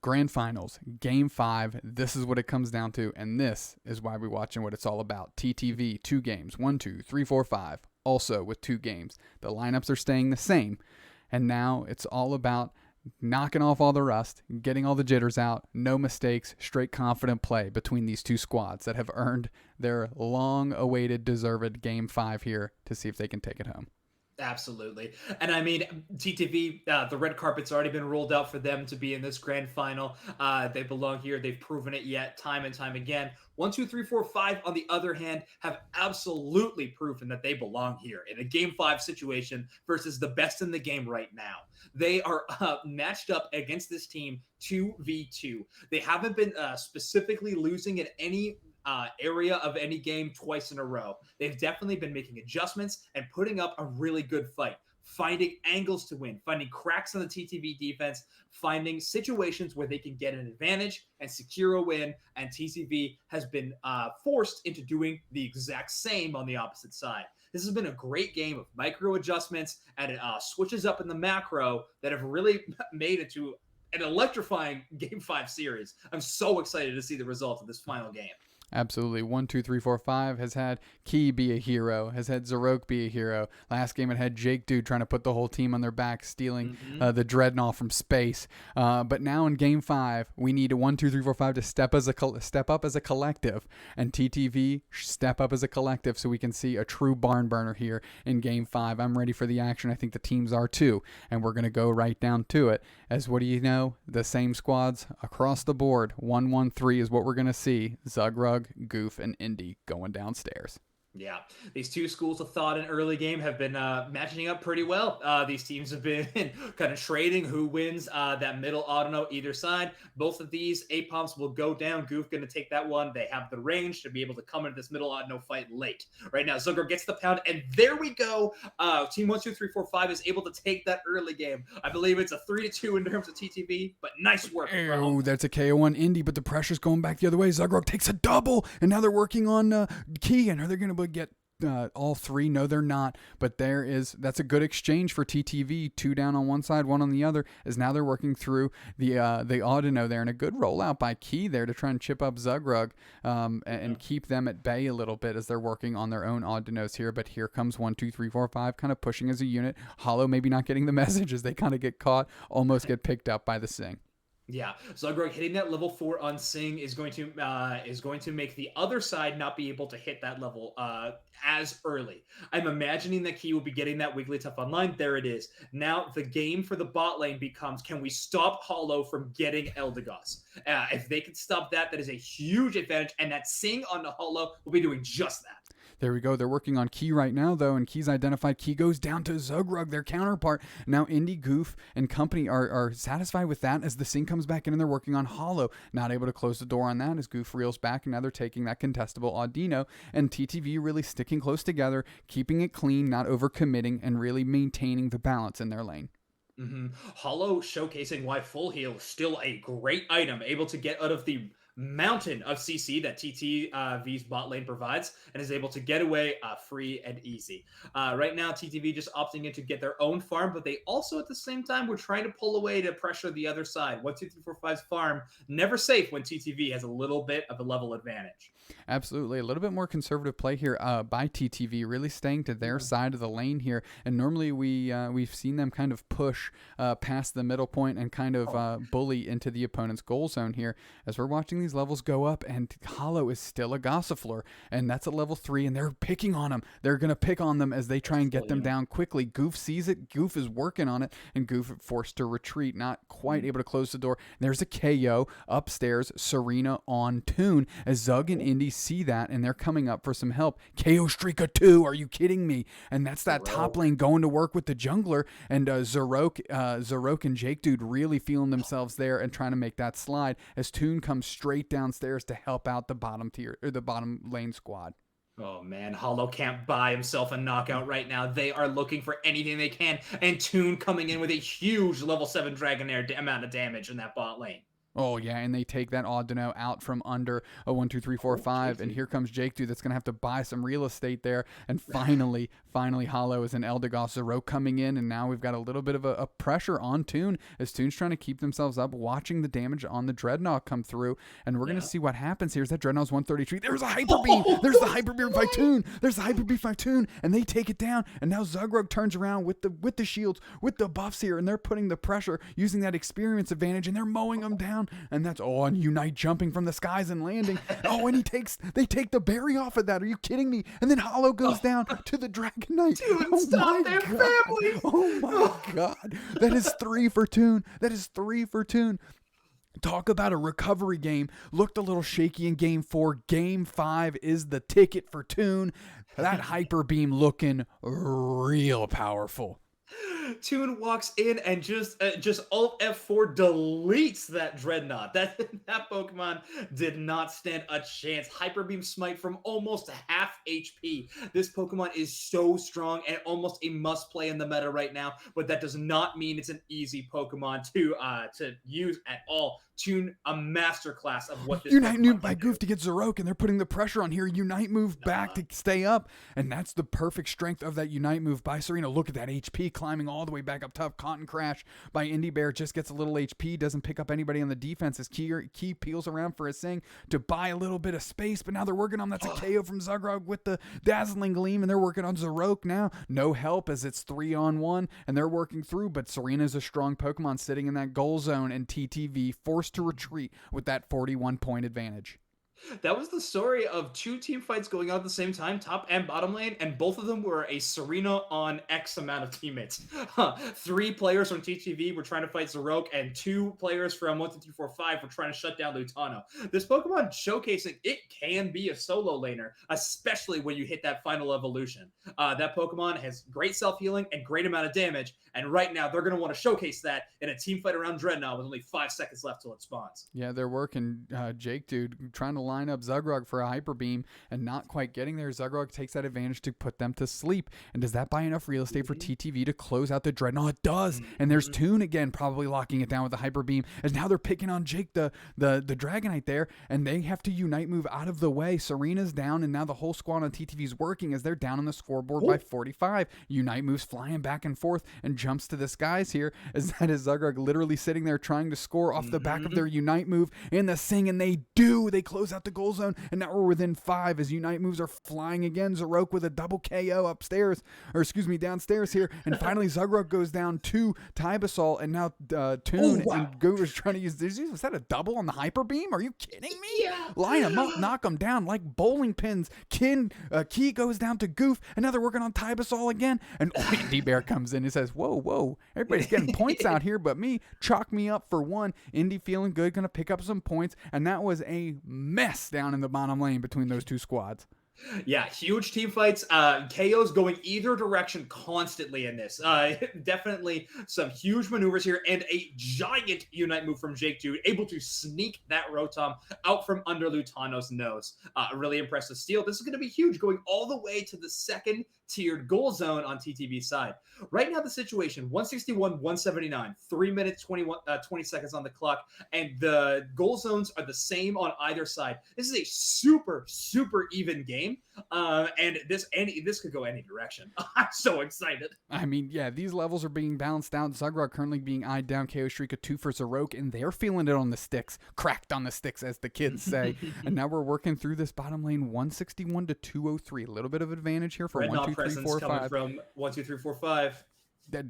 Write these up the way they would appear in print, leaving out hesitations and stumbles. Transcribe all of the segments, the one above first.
Grand Finals, Game 5. This is what it comes down to, and this is why we're watching what it's all about. TTV, 2 games, 1, 2, 3, 4, 5. Also with 2 games. The lineups are staying the same, and now it's all about knocking off all the rust, getting all the jitters out, no mistakes, straight confident play between these two squads that have earned their long-awaited, deserved Game 5 here to see if they can take it home. Absolutely. And I mean, TTV, the red carpet's already been rolled out for them to be in this grand final. They belong here. They've proven it yet time and time again. 1, 2, 3, 4, 5, on the other hand, have absolutely proven that they belong here in a Game 5 situation versus the best in the game right now. They are matched up against this team 2v2. They haven't been specifically losing in any area of any game twice in a row. They've definitely been making adjustments and putting up a really good fight, finding angles to win, finding cracks on the TTV defense, finding situations where they can get an advantage and secure a win. And TTV has been forced into doing the exact same on the opposite side. This has been a great game of micro adjustments and switches up in the macro that have really made it to an electrifying Game 5 series. I'm so excited to see the result of this final game. Absolutely. 1, 2, 3, 4, 5 has had Key be a hero, has had Zarok be a hero. Last game it had Jake Dude trying to put the whole team on their back, stealing the Dreadnought from space. But now in Game 5, we need a 1, 2, 3, 4, 5 to step up as a collective, and TTV step up as a collective so we can see a true barn burner here in Game 5. I'm ready for the action. I think the teams are too, and we're going to go right down to it. As what do you know? The same squads across the board. 1-1-3 is what we're going to see. Zugrug, Goof, and Indy going downstairs. Yeah, these two schools of thought in early game have been matching up pretty well. These teams have been kind of trading who wins that middle autono either side. Both of these A-Pomps will go down. Goof going to take that one. They have the range to be able to come into this middle autono fight late. Right now, Zucker gets the pound, and there we go. Team 1, 2, 3, 4, 5 is able to take that early game. I believe it's a 3-2 in terms of TTV, but nice work. Oh, that's a KO on Indy, but the pressure's going back the other way. Zugrug takes a double, and now they're working on Key, and are they going to get all 3? No, they're not. But that's a good exchange for TTV. 2 down on one side, 1 on the other. As now they're working through the autono there, and a good rollout by Key there to try and chip up Zugrug and keep them at bay a little bit as they're working on their own autonos here. But here comes 1, 2, 3, 4, 5, kind of pushing as a unit. Hollow maybe not getting the message as they kind of get caught, almost get picked up by the Sing. Yeah, Zugrug hitting that level 4 on Sing is going to make the other side not be able to hit that level as early. I'm imagining that Key will be getting that Wigglytuff online. There it is. Now the game for the bot lane becomes, can we stop Hollow from getting Eldegoss? If they can stop that, that is a huge advantage, and that Sing on the Hollow will be doing just that. There we go. They're working on Key right now, though, and Key's identified. Key goes down to Zugrug, their counterpart. Now Indy, Goof, and company are satisfied with that as the Sing comes back in and they're working on Hollow. Not able to close the door on that as Goof reels back, and now they're taking that contestable Audino, and TTV really sticking close together, keeping it clean, not overcommitting, and really maintaining the balance in their lane. Hollow showcasing why Full Heal is still a great item, able to get out of the mountain of CC that TTV's bot lane provides and is able to get away free and easy. Right now, TTV just opting in to get their own farm, but they also at the same time were trying to pull away to pressure the other side. 1, 2, 3, 4, 5's farm, never safe when TTV has a little bit of a level advantage. Absolutely. A little bit more conservative play here by TTV, really staying to their side of the lane here. And normally we've seen them kind of push past the middle point and kind of bully into the opponent's goal zone here as we're watching these levels go up, and Hollow is still a Gossifleur, and that's at level 3, and they're picking on him. They're going to pick on them as they try and get them down quickly. Goof sees it. Goof is working on it, and Goof forced to retreat, not quite able to close the door. There's a KO upstairs, Serena on Toon, as Zug and Indy see that, and they're coming up for some help. KO streak of 2, are you kidding me? And that's that top lane going to work with the jungler, and Zarok and Jake Dude really feeling themselves there and trying to make that slide as Toon comes straight downstairs to help out the bottom tier or the bottom lane squad. Oh man, Hollow can't buy himself a knockout right now. They are looking for anything they can, and Toon coming in with a huge level 7 Dragonair amount of damage in that bot lane. Oh yeah, and they take that Audino out from under a 1, 2, 3, 4, 5, and here comes Jake Dude that's gonna have to buy some real estate there. And finally, Hollow is an Eldegoss Zero coming in, and now we've got a little bit of a pressure on Toon as Toon's trying to keep themselves up, watching the damage on the Dreadnought come through, and we're gonna see what happens here. Is that Dreadnought's 133? There's a Hyper Beam. There's the Hyper Beam by Toon. There's the Hyper Beam by Toon, and they take it down. And now Zugrug turns around with the shields, with the buffs here, and they're putting the pressure using that experience advantage, and they're mowing them down. And that's on Unite jumping from the skies and landing. Oh, and they take the berry off of that. Are you kidding me? And then Hollow goes down to the Dragon Knight. Dude, stop their family. Oh my God. That is 3 for Toon. That is 3 for Toon. Talk about a recovery game. Looked a little shaky in game 4. Game 5 is the ticket for Toon. That Hyper Beam looking real powerful. Toon walks in and just Alt F4 deletes that Dreadnought. That Pokemon did not stand a chance. Hyper Beam Smite from almost half HP. This Pokemon is so strong and almost a must play in the meta right now, but that does not mean it's an easy Pokemon to use at all. Toon, a masterclass of what this Unite move by Goof to get Zoroark, and they're putting the pressure on here. Unite move back to stay up, and that's the perfect strength of that Unite move by Serena. Look at that HP climbing all the way back up top. Cotton Crash by Indy Bear just gets a little HP, doesn't pick up anybody on the defense. His key peels around for a Sing to buy a little bit of space, but now they're working on that's a KO from Zugrog with the Dazzling Gleam, and they're working on Zoroark now. No help as it's 3-on-1, and they're working through, but Serena's a strong Pokemon sitting in that goal zone, and TTV forced to retreat with that 41-point advantage. That was the story of 2 team fights going on at the same time, top and bottom lane, and both of them were a Serena on X amount of teammates. 3 players from TTV were trying to fight Zoroark, and 2 players from 1, 2, 3, 4, 5 were trying to shut down Lutano. This Pokemon showcasing it can be a solo laner, especially when you hit that final evolution. That Pokemon has great self-healing and great amount of damage, and right now they're going to want to showcase that in a team fight around Dreadnought with only 5 seconds left till it spawns. Yeah, they're working Jake Dude trying to line up Zugrog for a Hyper Beam and not quite getting there. Zugrog takes that advantage to put them to sleep. And does that buy enough real estate for TTV to close out the Dreadnought? It does. And there's Toon again probably locking it down with the Hyper Beam, as now they're picking on Jake the Dragonite there, and they have to Unite move out of the way. Serena's down, and now the whole squad on TTV's working as they're down on the scoreboard by 45. Unite moves flying back and forth and jumps to the skies here, as that is Zugrog literally sitting there trying to score off the back of their Unite move in the Sing, and they do. They close out the goal zone, and now we're within 5 as Unite moves are flying again. Zoroark with a double KO downstairs here, and finally Zugrog goes down to Tybasol, and now Toon and Goof is trying to use. Was that a double on the Hyper Beam? Are you kidding me? Yeah. Line them up, knock them down like bowling pins. Key goes down to Goof, and now they're working on Tybasol again, and Indy Bear comes in and says, whoa, everybody's getting points out here but me. Chalk me up for 1. Indy feeling good, gonna pick up some points, and that was a mess down in the bottom lane between those 2 squads. Yeah, huge team fights. KOs going either direction constantly in this. Definitely some huge maneuvers here, and a giant Unite move from Jake Dude, able to sneak that Rotom out from under Lutano's nose. A really impressive steal. This is going to be huge, going all the way to the 2nd tiered goal zone on TTV's side. Right now, the situation 161-179, 3 minutes 20 seconds on the clock, and the goal zones are the same on either side. This is a super even game, and this could go any direction. I'm so excited. I mean, yeah, these levels are being balanced out. Zugrog currently being eyed down. KO streak of 2 for Zoroark, and they're feeling it on the sticks, cracked on the sticks, as the kids say. And now we're working through this bottom lane, 161-203. A little bit of advantage here for 1, 2, 3, 4, 5. From 1, 2, 3, 4, 5. That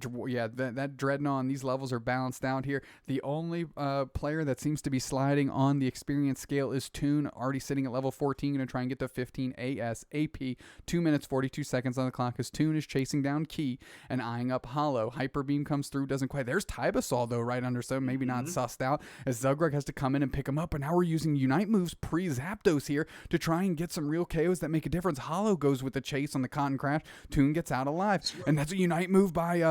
Dreadnought on these levels are balanced out here. The only player that seems to be sliding on the experience scale is Toon, already sitting at level 14, going to try and get to 15 ASAP. 2 minutes 42 seconds on the clock as Toon is chasing down Key and eyeing up Hollow. Hyper Beam comes through, doesn't quite. There's Tybasol though right under, so maybe not sussed out, as Zugrug has to come in and pick him up. And now we're using Unite moves pre-Zapdos here to try and get some real KOs that make a difference. Hollow goes with the chase on the Cotton Crash. Toon gets out alive, and that's a Unite move by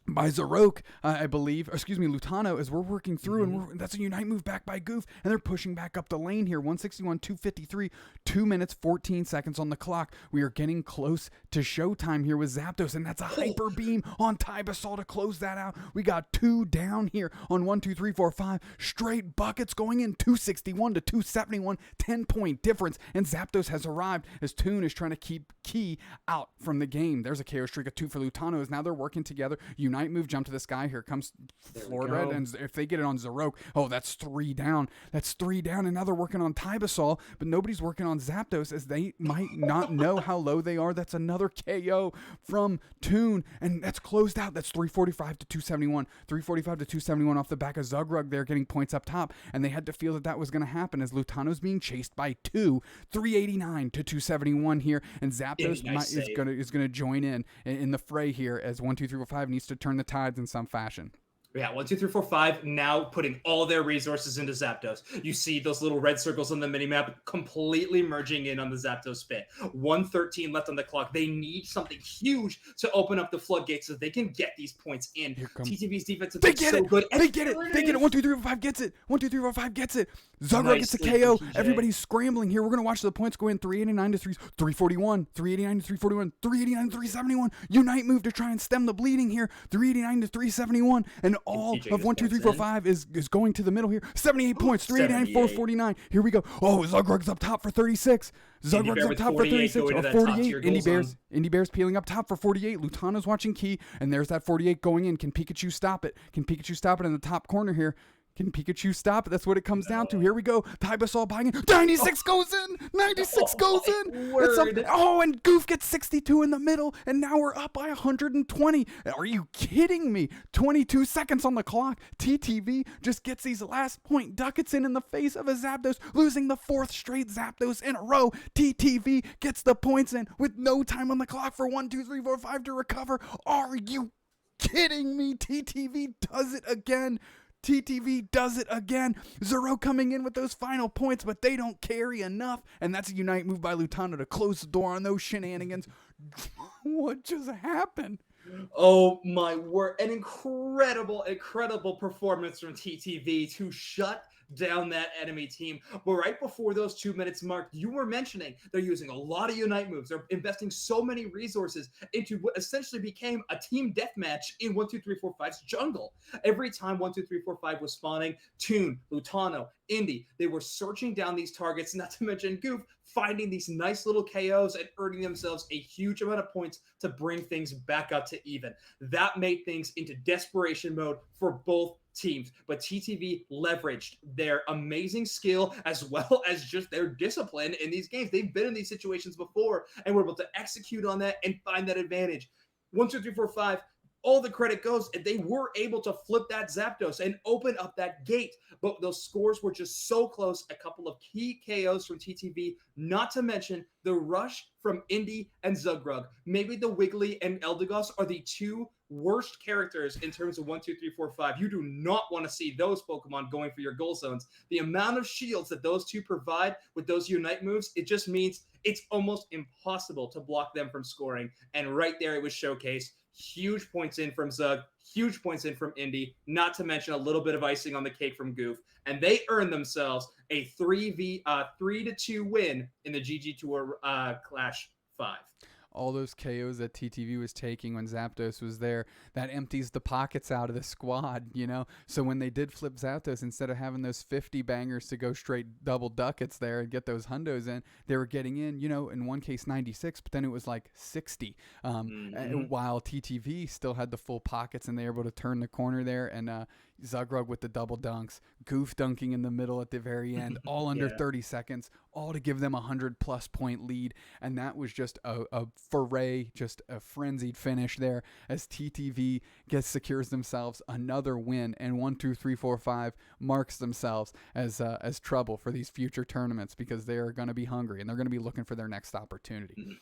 by Zarok, I believe, or excuse me, Lutano, as we're working through, and that's a Unite move back by Goof, and they're pushing back up the lane here. 161, 253, 2 minutes, 14 seconds on the clock. We are getting close to showtime here with Zapdos, and that's a hyper beam on Tybasol to close that out. We got 2 down here on 1, 2, 3, 4, 5 straight buckets going in, 261 to 271, 10-point difference, and Zapdos has arrived as Toon is trying to keep Key out from the game. There's a KO streak of 2 for Lutano, as now they're working together. Unite move, jump to the sky. Here comes Florida, and if they get it on Zarok, oh, that's 3 down. That's 3 down, and now they're working on Tybasol, but nobody's working on Zapdos, as they might not know how low they are. That's another KO from Toon, and that's closed out. That's 345 to 271. 345 to 271 off the back of Zugrug there, getting points up top, and they had to feel that was going to happen as Lutano's being chased by 2. 389 to 271 here, and Zapdos is going to join in the fray here as 1, 2, 3, 4, 5 needs to turn the tides in some fashion. Yeah, 1, 2, 3, 4, 5 now putting all their resources into Zapdos. You see those little red circles on the minimap completely merging in on the Zapdos pit. 1:13 left on the clock. They need something huge to open up the floodgates so they can get these points in. TTV's defense is so good. They get it. 1, 2, 3, 4, 5 gets it. 1, 2, 3, 4, 5 gets it. Zugrug gets a KO. Everybody's scrambling here. We're going to watch the points go in. 389 to 341. 389 to 341. 389 to 371. Unite move to try and stem the bleeding here. 389 to 371. And all of 1, 2, 3, 4, 5 is going to the middle here. 78 points. 389, 449. Here we go. Oh, Zugrug's up top for 36. Zugrug's up top for 36 or 48. Indy Bear's peeling up top for 48. Lutano's watching Key, and there's that 48 going in. Can Pikachu stop it? Can Pikachu stop it in the top corner here? Can Pikachu stop it? That's what it comes down to. Here we go. Tybasol buying it. 96 goes in. 96 goes in. And Goof gets 62 in the middle, and now we're up by 120. Are you kidding me? 22 seconds on the clock. TTV just gets these last point ducats in the face of a Zapdos, losing the 4th straight Zapdos in a row. TTV gets the points in with no time on the clock for 1, 2, 3, 4, 5 to recover. Are you kidding me? TTV does it again. TTV does it again. Zero coming in with those final points, but they don't carry enough. And that's a Unite move by Lutano to close the door on those shenanigans. What just happened? Oh my word. An incredible performance from TTV to shut down that enemy team. But right before those 2 minutes marked, you were mentioning they're using a lot of Unite moves. They're investing so many resources into what essentially became a team deathmatch in 1, 2, 3, 4, 5's jungle. Every time 1, 2, 3, 4, 5 was spawning, Toon, Lutano, Indy, they were searching down these targets, not to mention Goof, finding these nice little KOs and earning themselves a huge amount of points to bring things back up to even. That made things into desperation mode for both teams, but TTV leveraged their amazing skill as well as just their discipline in these games. They've been in these situations before and were able to execute on that and find that advantage. 1, 2, 3, 4, 5. All the credit goes, and they were able to flip that Zapdos and open up that gate. But those scores were just so close. A couple of key KOs from TTV, not to mention the rush from Indy and Zugrug. Maybe the Wiggly and Eldegoss are the 2 worst characters in terms of 1, 2, 3, 4, 5. You do not want to see those Pokemon going for your goal zones. The amount of shields that those 2 provide with those Unite moves, it just means it's almost impossible to block them from scoring. And right there it was showcased. Huge points in from Zug, huge points in from Indy, not to mention a little bit of icing on the cake from Goof. And they earned themselves a 3-2 win in the GGToor Clash 5. All those KOs that TTV was taking when Zapdos was there, that empties the pockets out of the squad, you know? So when they did flip Zapdos, instead of having those 50 bangers to go straight double ducats there and get those hundos in, they were getting in, you know, in one case 96, but then it was like 60. While TTV still had the full pockets and they were able to turn the corner there, and Zugrug with the double dunks, Goof dunking in the middle at the very end, all under 30 seconds, all to give them a 100+ point lead. And that was just a foray, just a frenzied finish there as TTV secures themselves another win, and 1, 2, 3, 4, 5 marks themselves as trouble for these future tournaments, because they are going to be hungry and they're going to be looking for their next opportunity.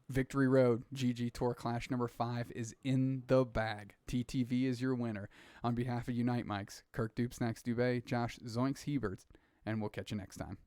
Victory Road GGToor Clash number 5 is in the bag. TTV is your winner. On behalf of Unite Mics, Kirk, doobsnax, Dubé, Josh, Zoinks, Hiebert, and we'll catch you next time.